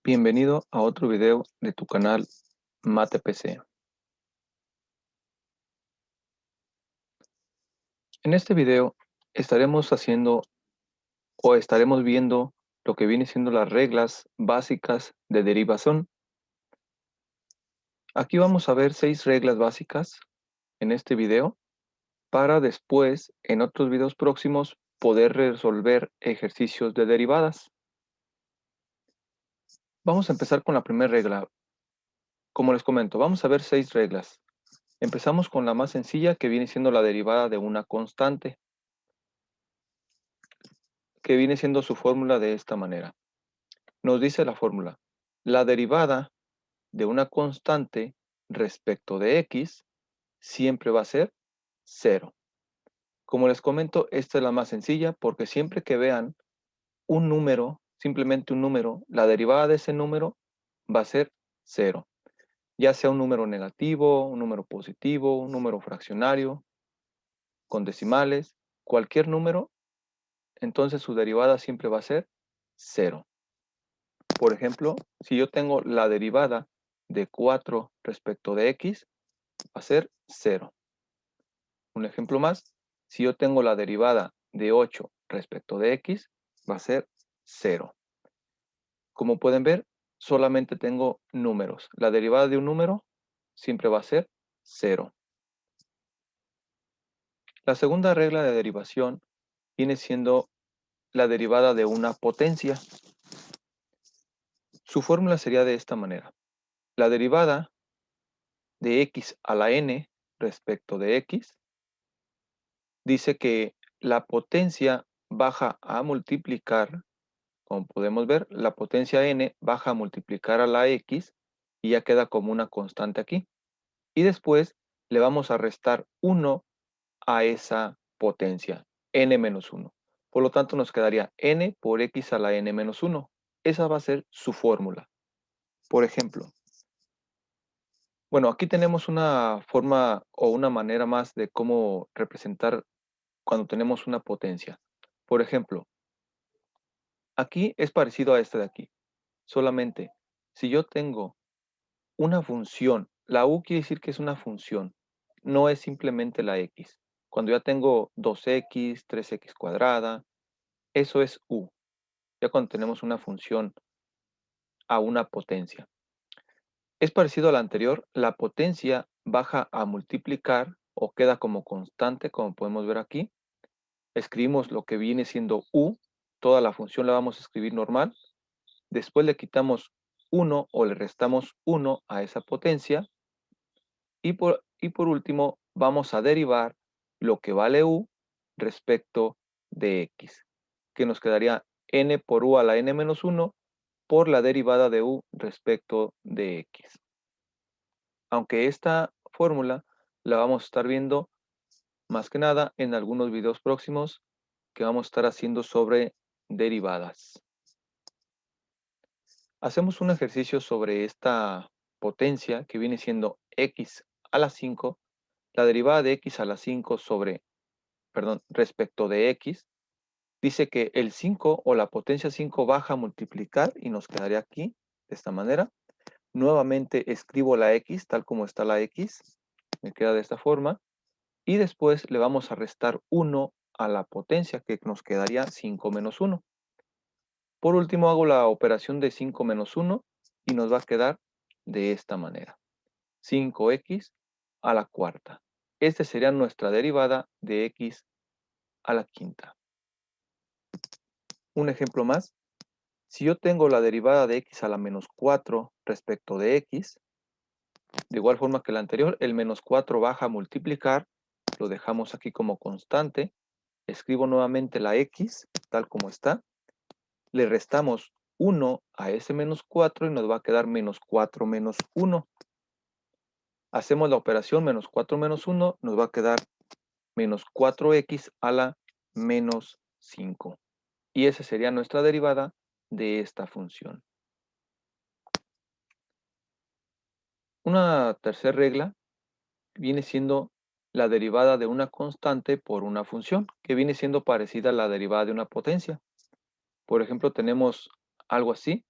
Bienvenido a otro video de tu canal MatePC. En este video estaremos viendo lo que viene siendo las reglas básicas de derivación. Aquí vamos a ver 6 reglas básicas en este video para después, en otros videos próximos, poder resolver ejercicios de derivadas. Vamos a empezar con la primera regla. Como les comento, vamos a ver 6 reglas. Empezamos con la más sencilla, que viene siendo la derivada de una constante, que viene siendo su fórmula de esta manera. Nos dice la fórmula: la derivada de una constante respecto de x siempre va a ser 0. Como les comento, esta es la más sencilla porque siempre que vean un número, simplemente un número, la derivada de ese número va a ser 0. Ya sea un número negativo, un número positivo, un número fraccionario, con decimales, cualquier número, entonces su derivada siempre va a ser 0. Por ejemplo, si yo tengo la derivada de 4 respecto de x, va a ser 0. Un ejemplo más, si yo tengo la derivada de 8 respecto de x, va a ser 0. Como pueden ver, solamente tengo números. La derivada de un número siempre va a ser 0. La segunda regla de derivación viene siendo la derivada de una potencia. Su fórmula sería de esta manera: la derivada de x a la n respecto de x dice que la potencia baja a multiplicar, como podemos ver, la potencia n baja a multiplicar a la x y ya queda como una constante aquí. Y después le vamos a restar 1 a esa potencia, n menos 1. Por lo tanto nos quedaría n por x a la n menos 1. Esa va a ser su fórmula. Por ejemplo, bueno, aquí tenemos una forma o una manera más de cómo representar cuando tenemos una potencia. Por ejemplo, aquí es parecido a este de aquí. Solamente, si yo tengo una función, la u quiere decir que es una función, no es simplemente la x. Cuando ya tengo 2x, 3x cuadrada, eso es u. Ya cuando tenemos una función a una potencia. Es parecido al anterior, la potencia baja a multiplicar o queda como constante, como podemos ver aquí. Escribimos lo que viene siendo u, toda la función la vamos a escribir normal. Después le quitamos 1 o le restamos 1 a esa potencia. Y por último, vamos a derivar lo que vale u respecto de x, que nos quedaría n por u a la n menos 1 por la derivada de u respecto de x. Aunque esta fórmula la vamos a estar viendo más que nada en algunos videos próximos que vamos a estar haciendo sobre derivadas. Hacemos un ejercicio sobre esta potencia que viene siendo x a la 5, la derivada de x a la 5 respecto de x, dice que el 5 o la potencia 5 baja a multiplicar y nos quedaría aquí, de esta manera. Nuevamente escribo la x tal como está la x, me queda de esta forma. Y después le vamos a restar 1 a la potencia, que nos quedaría 5 menos 1. Por último hago la operación de 5 menos 1 y nos va a quedar de esta manera: 5x a la cuarta. Esta sería nuestra derivada de x a la quinta. Un ejemplo más: si yo tengo la derivada de x a la menos 4 respecto de x, de igual forma que la anterior, el menos 4 baja a multiplicar, lo dejamos aquí como constante, escribo nuevamente la x tal como está, le restamos 1 a ese menos 4 y nos va a quedar menos 4 menos 1. Hacemos la operación menos 4 menos 1, nos va a quedar menos 4x a la menos 5. Y esa sería nuestra derivada de esta función. Una tercera regla viene siendo la derivada de una constante por una función, que viene siendo parecida a la derivada de una potencia. Por ejemplo, tenemos algo así.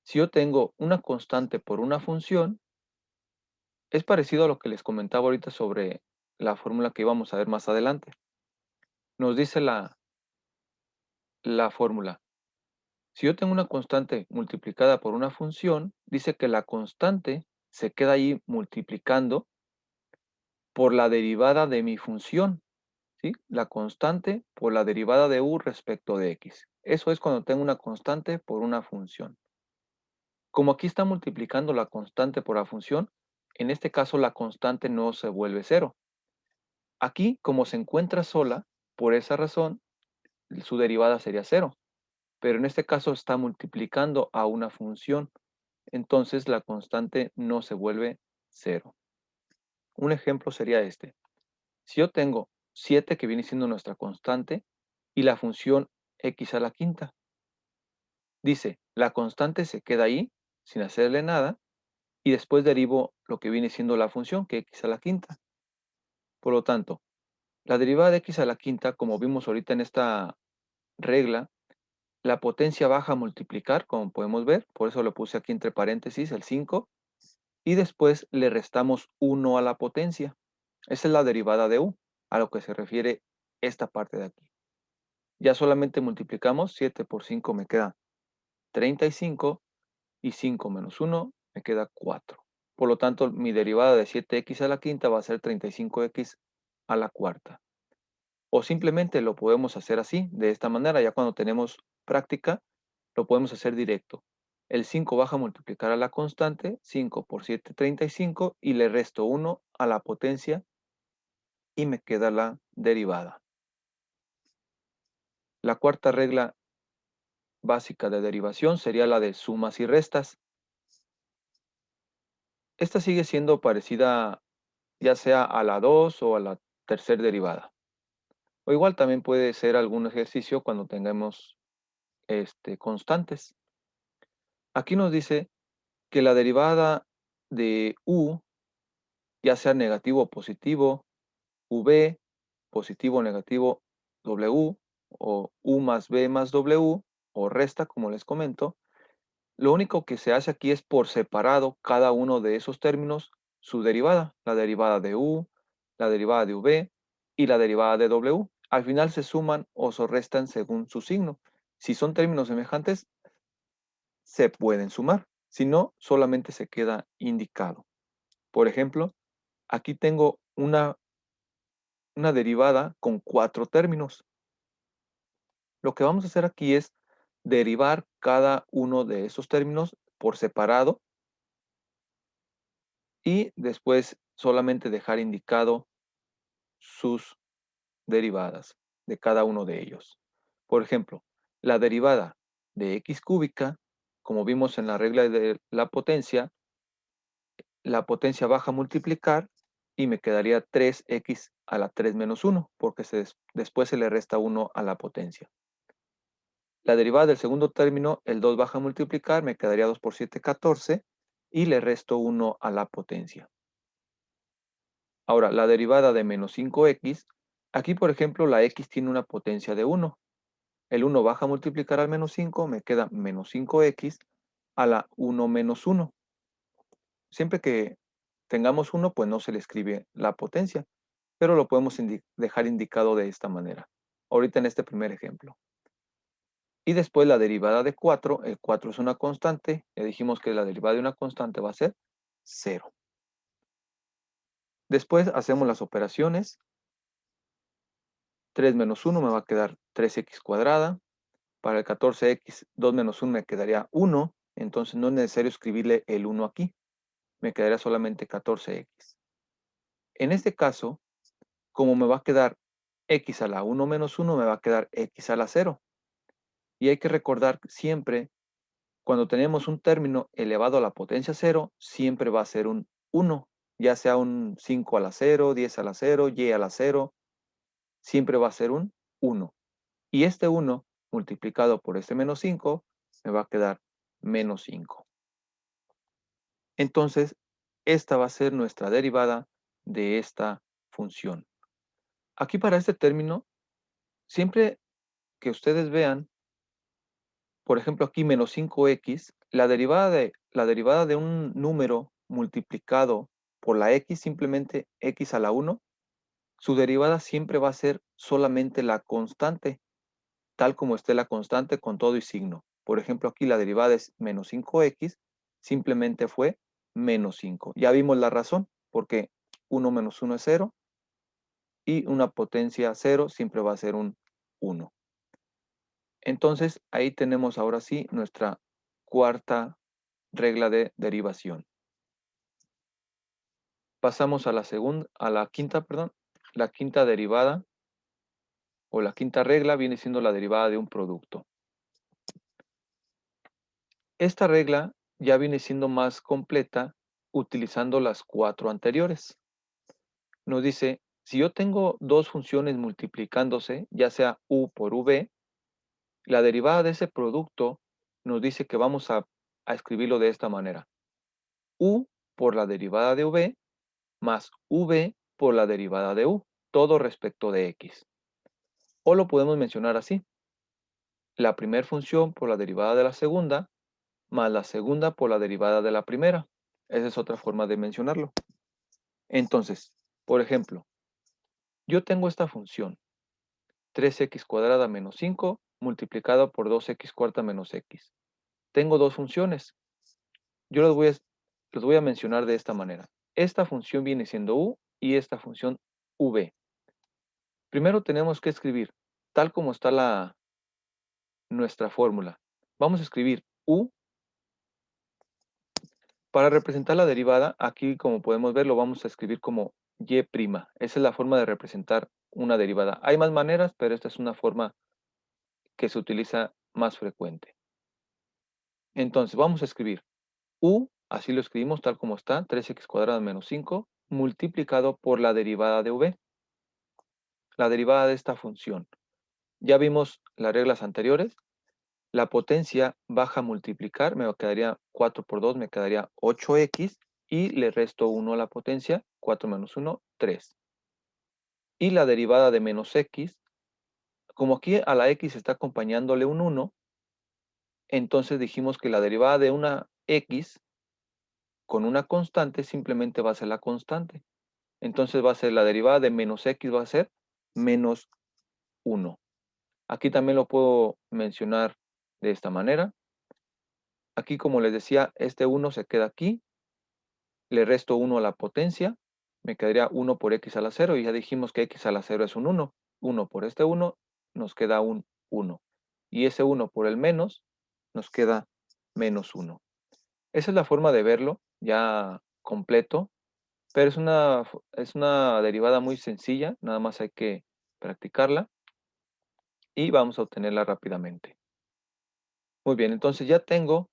Si yo tengo una constante por una función, es parecido a lo que les comentaba ahorita sobre la fórmula que íbamos a ver más adelante. Nos dice la fórmula. Si yo tengo una constante multiplicada por una función, dice que la constante se queda ahí multiplicando por la derivada de mi función, ¿sí? La constante por la derivada de u respecto de x. Eso es cuando tengo una constante por una función. Como aquí está multiplicando la constante por la función, en este caso la constante no se vuelve cero. Aquí, como se encuentra sola, por esa razón, su derivada sería cero. Pero en este caso está multiplicando a una función. Entonces la constante no se vuelve cero. Un ejemplo sería este. Si yo tengo 7 que viene siendo nuestra constante y la función x a la quinta, dice, la constante se queda ahí sin hacerle nada y después derivo lo que viene siendo la función, que es x a la quinta. Por lo tanto, la derivada de x a la quinta, como vimos ahorita en esta regla, la potencia baja a multiplicar, como podemos ver, por eso lo puse aquí entre paréntesis, el 5, y después le restamos 1 a la potencia. Esa es la derivada de u, a lo que se refiere esta parte de aquí. Ya solamente multiplicamos, 7 por 5 me queda 35 y 5 menos 1 me queda 4. Por lo tanto, mi derivada de 7x a la quinta va a ser 35x a la cuarta. O simplemente lo podemos hacer así, de esta manera, ya cuando tenemos práctica, lo podemos hacer directo. El 5 baja a multiplicar a la constante, 5 por 7, 35, y le resto 1 a la potencia y me queda la derivada. La cuarta regla básica de derivación sería la de sumas y restas. Esta sigue siendo parecida ya sea a la 2 o a la tercera derivada. O igual también puede ser algún ejercicio cuando tengamos constantes. Aquí nos dice que la derivada de u, ya sea negativo o positivo, v, positivo o negativo, w, o u más b más w, o resta, como les comento, lo único que se hace aquí es por separado cada uno de esos términos su derivada, la derivada de u, la derivada de v y la derivada de w. Al final se suman o se restan según su signo. Si son términos semejantes, se pueden sumar. Si no, solamente se queda indicado. Por ejemplo, aquí tengo una derivada con 4 términos. Lo que vamos a hacer aquí es derivar cada uno de esos términos por separado y después solamente dejar indicado sus derivadas de cada uno de ellos. Por ejemplo, la derivada de x cúbica, como vimos en la regla de la potencia baja a multiplicar y me quedaría 3x a la 3 menos 1, porque después se le resta 1 a la potencia. La derivada del segundo término, el 2 baja a multiplicar, me quedaría 2 por 7, 14, y le resto 1 a la potencia. Ahora, la derivada de menos 5x, aquí por ejemplo la x tiene una potencia de 1. El 1 baja a multiplicar al menos 5, me queda menos 5x a la 1 menos 1. Siempre que tengamos 1, pues no se le escribe la potencia, pero lo podemos dejar indicado de esta manera. Ahorita en este primer ejemplo. Y después la derivada de 4, el 4 es una constante, ya dijimos que la derivada de una constante va a ser 0. Después hacemos las operaciones. 3 menos 1 me va a quedar 3x cuadrada. Para el 14x, 2 menos 1 me quedaría 1, entonces no es necesario escribirle el 1 aquí. Me quedaría solamente 14x. En este caso, como me va a quedar x a la 1 menos 1, me va a quedar x a la 0. Y hay que recordar siempre, cuando tenemos un término elevado a la potencia 0, siempre va a ser un 1, ya sea un 5 a la 0, 10 a la 0, y a la 0, siempre va a ser un 1. Y este 1 multiplicado por este menos 5 me va a quedar menos 5. Entonces, esta va a ser nuestra derivada de esta función. Aquí para este término, siempre que ustedes vean por ejemplo, aquí menos 5x, la derivada de un número multiplicado por la x, simplemente x a la 1, su derivada siempre va a ser solamente la constante, tal como esté la constante con todo y signo. Por ejemplo, aquí la derivada es menos 5x, simplemente fue menos 5. Ya vimos la razón, porque 1 menos 1 es 0, y una potencia 0 siempre va a ser un 1. Entonces, ahí tenemos ahora sí nuestra cuarta regla de derivación. Pasamos a la quinta, perdón. La quinta derivada o la quinta regla viene siendo la derivada de un producto. Esta regla ya viene siendo más completa utilizando las 4 anteriores. Nos dice, si yo tengo dos funciones multiplicándose, ya sea u por v, la derivada de ese producto nos dice que vamos a escribirlo de esta manera. U por la derivada de v más v por la derivada de u, todo respecto de x. O lo podemos mencionar así. La primera función por la derivada de la segunda más la segunda por la derivada de la primera. Esa es otra forma de mencionarlo. Entonces, por ejemplo, yo tengo esta función, 3x cuadrada menos 5 multiplicado por 2x cuarta menos x. Tengo dos funciones. Yo las voy a mencionar de esta manera. Esta función viene siendo u y esta función v. Primero tenemos que escribir, tal como está nuestra fórmula. Vamos a escribir u. Para representar la derivada, aquí como podemos ver, lo vamos a escribir como y'. Esa es la forma de representar una derivada. Hay más maneras, pero esta es una forma que se utiliza más frecuente. Entonces, vamos a escribir u, así lo escribimos tal como está, 3x cuadrada menos 5, multiplicado por la derivada de v. La derivada de esta función. Ya vimos las reglas anteriores. La potencia baja a multiplicar, me quedaría 4 por 2, me quedaría 8x, y le resto 1 a la potencia, 4 menos 1, 3. Y la derivada de menos x, como aquí a la x está acompañándole un 1, entonces dijimos que la derivada de una x con una constante simplemente va a ser la constante. Entonces va a ser la derivada de menos x, va a ser menos 1. Aquí también lo puedo mencionar de esta manera. Aquí, como les decía, este 1 se queda aquí. Le resto 1 a la potencia. Me quedaría 1 por x a la 0. Y ya dijimos que x a la 0 es un 1. 1 por este 1 nos queda un 1. Y ese 1 por el menos nos queda menos 1. Esa es la forma de verlo ya completo. Pero es una derivada muy sencilla. Nada más hay que practicarla. Y vamos a obtenerla rápidamente. Muy bien, entonces ya tengo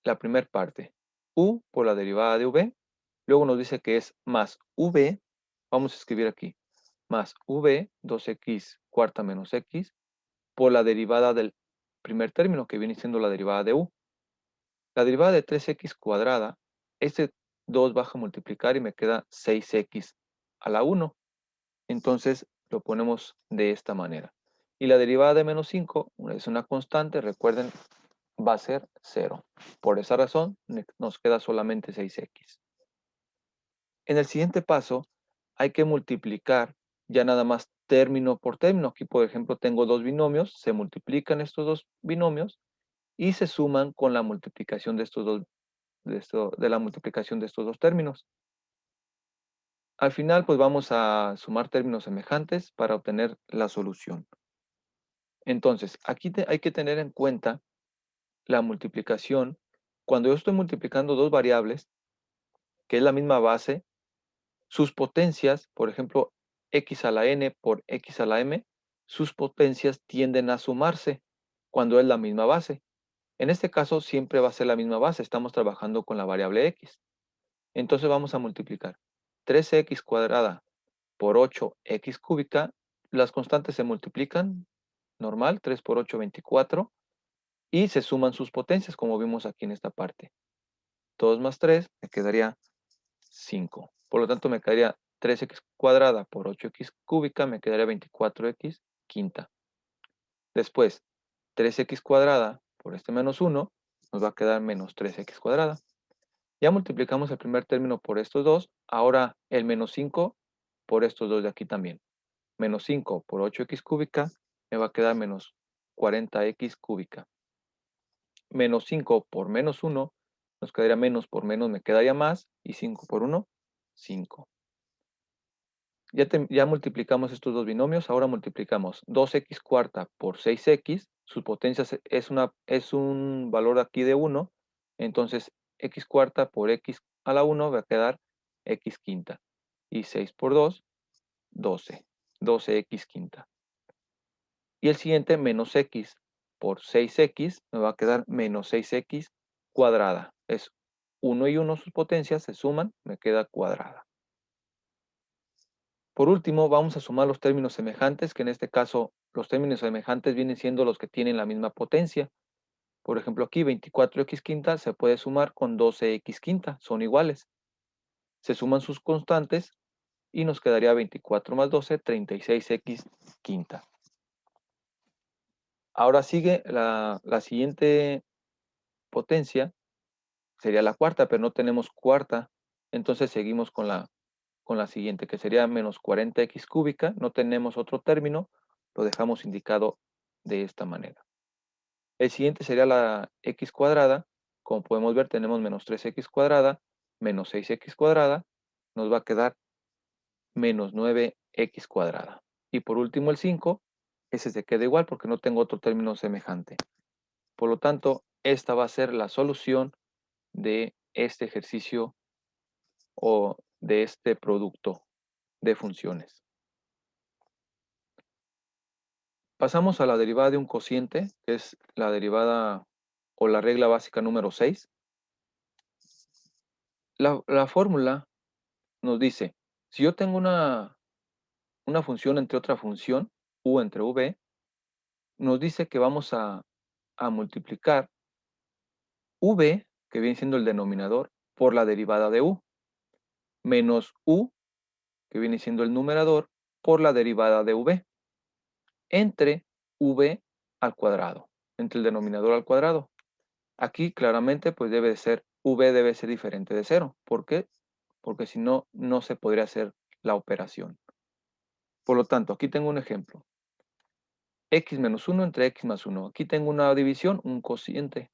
la primera parte. U por la derivada de v. Luego nos dice que es más v. Vamos a escribir aquí. Más v, 2x cuarta menos x, por la derivada del primer término, que viene siendo la derivada de u. La derivada de 3x cuadrada, este 2 baja a multiplicar y me queda 6x a la 1. Entonces lo ponemos de esta manera. Y la derivada de menos 5 es una constante, recuerden, va a ser 0. Por esa razón nos queda solamente 6x. En el siguiente paso hay que multiplicar ya nada más término por término. Aquí, por ejemplo, tengo dos binomios, se multiplican estos dos binomios y se suman con la multiplicación de la multiplicación de estos dos términos. Al final, pues vamos a sumar términos semejantes para obtener la solución. Entonces, aquí hay que tener en cuenta la multiplicación. Cuando yo estoy multiplicando dos variables, que es la misma base, sus potencias, por ejemplo, x a la n por x a la m, sus potencias tienden a sumarse cuando es la misma base. En este caso siempre va a ser la misma base, estamos trabajando con la variable x. Entonces vamos a multiplicar 3x cuadrada por 8x cúbica. Las constantes se multiplican, normal, 3 por 8, 24, y se suman sus potencias, como vimos aquí en esta parte. 2 más 3 me quedaría 5. Por lo tanto, me quedaría 3x cuadrada por 8x cúbica, me quedaría 24x quinta. Después, 3x cuadrada por este menos 1, nos va a quedar menos 3x cuadrada. Ya multiplicamos el primer término por estos dos. Ahora el menos 5 por estos dos de aquí también. Menos 5 por 8x cúbica me va a quedar menos 40x cúbica. Menos 5 por menos 1 nos quedaría menos por menos me quedaría más. Y 5 por 1, 5. Ya multiplicamos estos dos binomios. Ahora multiplicamos 2x cuarta por 6x. Su potencia es un valor aquí de 1. Entonces, x cuarta por x a la 1 va a quedar x quinta. Y 6 por 2, 12. 12x quinta. Y el siguiente, menos x por 6x, me va a quedar menos 6x cuadrada. Es 1 y 1 sus potencias, se suman, me queda cuadrada. Por último, vamos a sumar los términos semejantes, que en este caso los términos semejantes vienen siendo los que tienen la misma potencia. Por ejemplo, aquí 24x quinta se puede sumar con 12x quinta, son iguales. Se suman sus constantes y nos quedaría 24 más 12, 36x quinta. Ahora sigue la siguiente potencia, sería la cuarta, pero no tenemos cuarta. Entonces seguimos con la siguiente, que sería menos 40x cúbica. No tenemos otro término, lo dejamos indicado de esta manera. El siguiente sería la x cuadrada. Como podemos ver, tenemos menos 3x cuadrada, menos 6x cuadrada. Nos va a quedar menos 9x cuadrada. Y por último el 5, ese se queda igual porque no tengo otro término semejante. Por lo tanto, esta va a ser la solución de este ejercicio o de este producto de funciones. Pasamos a la derivada de un cociente, que es la derivada o la regla básica número 6. La fórmula nos dice, si yo tengo una función entre otra función, u entre v, nos dice que vamos a multiplicar v, que viene siendo el denominador, por la derivada de u, menos u, que viene siendo el numerador, por la derivada de v, entre v al cuadrado, entre el denominador al cuadrado. Aquí claramente pues debe de ser, v debe ser diferente de 0. ¿Por qué? Porque si no, no se podría hacer la operación. Por lo tanto, aquí tengo un ejemplo. X menos 1 entre x más 1. Aquí tengo una división, un cociente,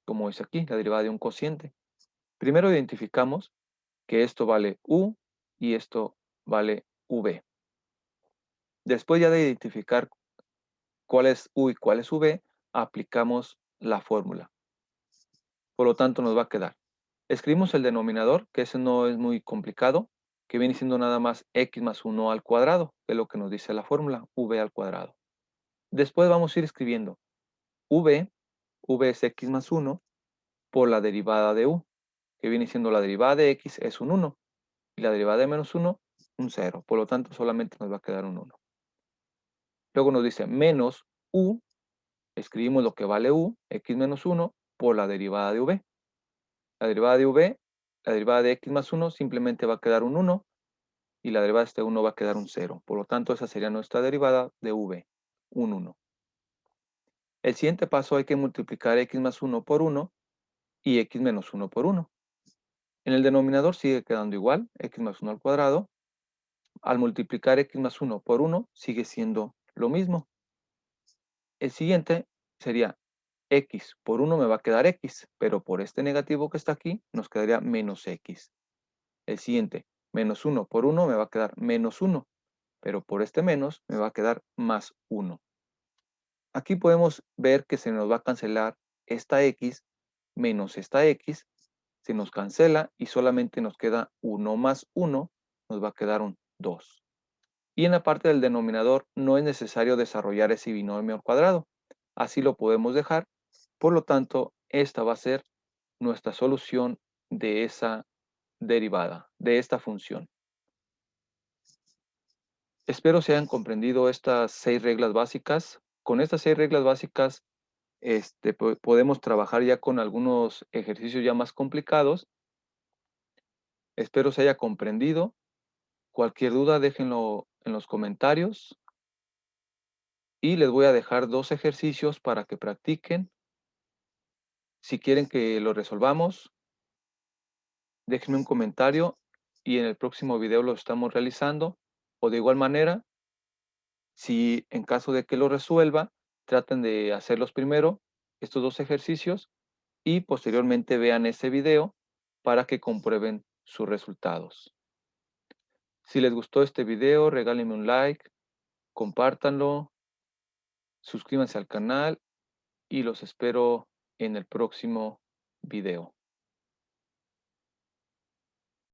como es aquí, la derivada de un cociente. Primero identificamos que esto vale u y esto vale v. Después ya de identificar cuál es u y cuál es v, aplicamos la fórmula. Por lo tanto, nos va a quedar. Escribimos el denominador, que ese no es muy complicado, que viene siendo nada más x más 1 al cuadrado, que es lo que nos dice la fórmula, v al cuadrado. Después vamos a ir escribiendo v es x más 1, por la derivada de u, que viene siendo la derivada de x es un 1, y la derivada de menos 1, un 0. Por lo tanto, solamente nos va a quedar un 1. Luego nos dice menos u, escribimos lo que vale u, x menos 1, por la derivada de v. La derivada de v, la derivada de x más 1, simplemente va a quedar un 1, y la derivada de este 1 va a quedar un 0. Por lo tanto, esa sería nuestra derivada de v, un 1. El siguiente paso hay que multiplicar x más 1 por 1 y x menos 1 por 1. En el denominador sigue quedando igual, x más 1 al cuadrado. Al multiplicar x más 1 por 1 sigue siendo lo mismo. El siguiente sería x por 1 me va a quedar x, pero por este negativo que está aquí nos quedaría menos x. El siguiente, menos 1 por 1 me va a quedar menos 1, pero por este menos me va a quedar más 1. Aquí podemos ver que se nos va a cancelar esta x menos esta x, se nos cancela y solamente nos queda 1 más 1, nos va a quedar un 2. Y en la parte del denominador no es necesario desarrollar ese binomio al cuadrado. Así lo podemos dejar. Por lo tanto, esta va a ser nuestra solución de esa derivada, de esta función. Espero se hayan comprendido estas 6 reglas básicas. Con estas 6 reglas básicas podemos trabajar ya con algunos ejercicios ya más complicados. Espero se haya comprendido. Cualquier duda déjenlo en los comentarios. Y les voy a dejar 2 ejercicios para que practiquen. Si quieren que lo resolvamos, déjenme un comentario y en el próximo video lo estamos realizando. O de igual manera, si en caso de que lo resuelva, traten de hacerlos primero, estos dos ejercicios, y posteriormente vean ese video para que comprueben sus resultados. Si les gustó este video, regálenme un like, compártanlo, suscríbanse al canal y los espero en el próximo video.